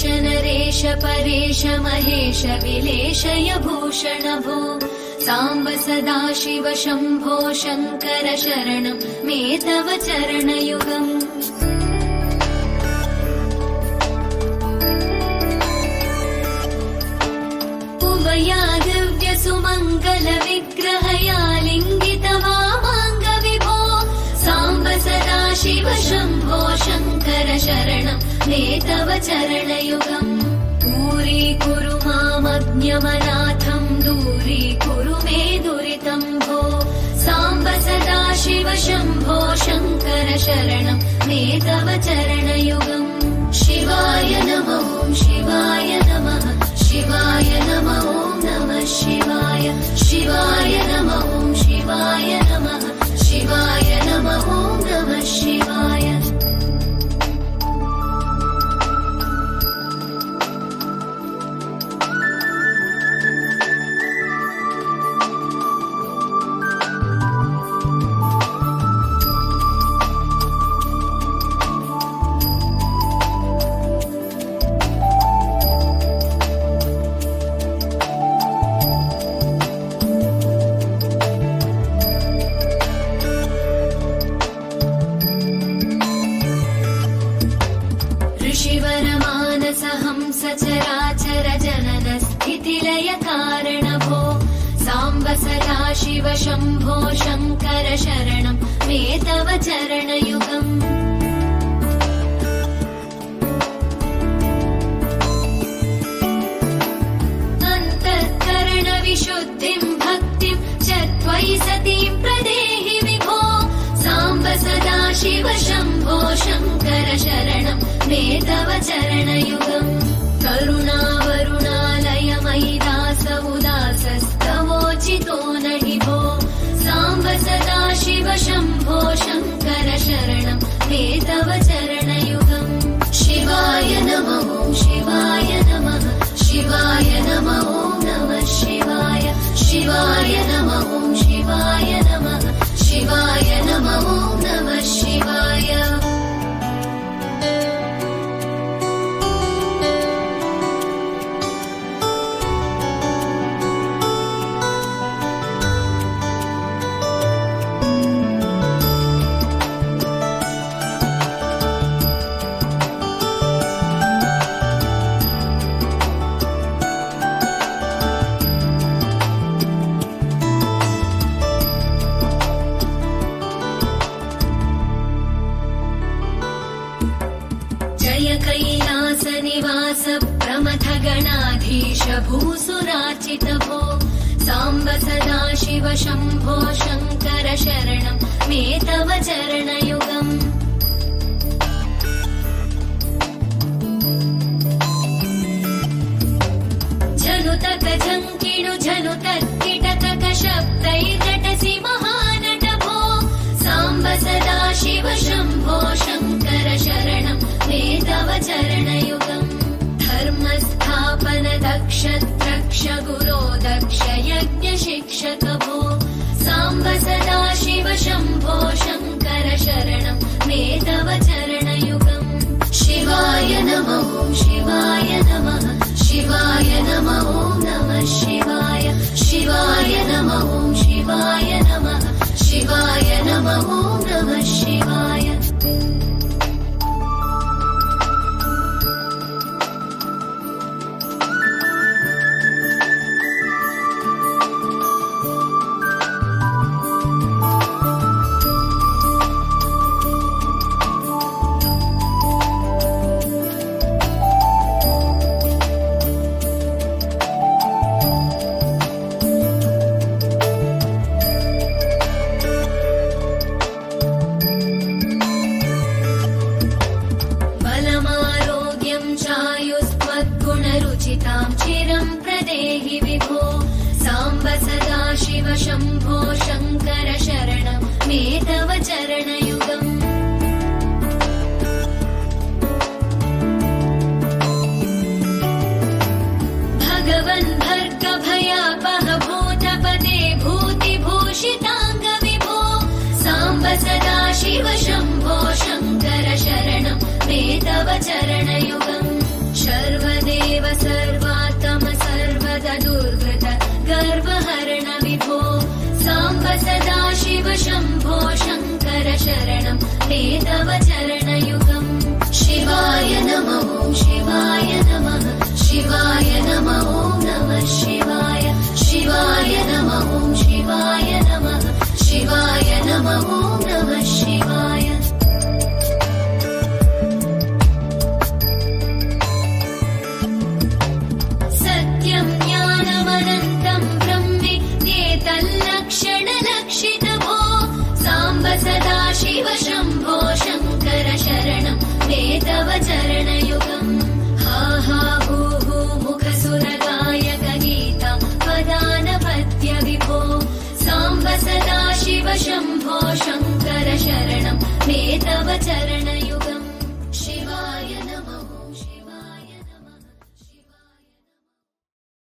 नरेश परेश महेश विलेशय भूषण भो साम्ब सदाशिव शम्भो शङ्कर शरणं मे तव चरणयुगम् उभया दिव्य सुमङ्गल विग्रहया लिङ्गित वामाङ्ग विभो साम्ब सदाशिव शम्भो शङ्कर शरणं मे तव चरणयुगम् दूरीकुरु मामज्ञमनाथं दूरीकुरु मे दुरितं भो साम्ब सदाशिव शम्भो शङ्कर शरणं मे तव चरणयुगम् शिवाय नमः शिवाय नमः शिवाय नमः नमः शिवाय शिवाय नमः शिवाय नमः शिवाय नमः नमः शिवाय सचराचर जनन स्थितिलय कारण भो साम्ब सदाशिव शम्भो शङ्कर शरणं मे तव चरणयुगम् अन्तःकरण विशुद्धिं भक्तिं च त्वयि सतीं प्रदेहि विभो साम्ब सदाशिव शम्भो शङ्कर शरणं मे तव चरणयुगम् करुणावरुणालय मयि दास उदासस्तवोचितो नहि भो साम्ब सदाशिव शम्भो शङ्कर शरणं मे तव चरणयुगम् शिवाय नमः शिवाय नमः शिवाय नमः नमः शिवाय शिवाय नमः शिवाय नमः शिवाय नमः नमः शिवाय कैलासनिवास प्रमथ गणाधीश भूसुरार्चित भो साम्ब सदाशिव शम्भो शङ्कर शरणं मे तव चरणयुगम् जनुतक झङ्किणु झनुतक्किटतक शब्दैर्नटसि महानट भो साम्ब सदाशिव शम्भो शङ्कर शरणं मे तव चरणयुगम् धर्मस्थापन दक्ष द्रक्ष गुरो दक्ष यज्ञ शिक्षक भो साम्ब सदाशिव शम्भो शङ्कर शरणं मे तव चरणयुगम् शिवाय नमः शिवाय नमः शिवाय नमः नमः शिवाय शिवाय नमः शिवाय नमः शिवाय नमः नमः शिवाय चिरं प्रदेहि विभो साम्ब सदाशिव शम्भो शङ्कर शरणं मे तव चरणयुगम् भगवन् भर्ग भयापह भूतपते भूतिभूषिताङ्ग विभो साम्ब सदाशिव शम्भो शङ्कर शरणं मे तव चरणयुगम् शर्वदेव सर्वात्म सर्वदा दुर्गत गर्वहरण विभो साम्ब सदा शिव शम्भो शङ्कर शरणं ते तव चरणयुगम् शिवाय नमः शिवाय नमः शिवाय नमः नमः शिवाय शिवाय नमः शिवाय नमः शिवाय नमः नमः शिवाय सत्यं ज्ञानमनन्तं ब्रह्मेत्येतल्लक्षणलक्षितभो साम्ब सदा शिव शम्भो शङ्कर शरणं ते तव चरणयुगम् हा हा भूः मुखसुरगायक गीतं वदानपत्य विभो साम्ब सदा शिव शम्भो शङ्कर शरणं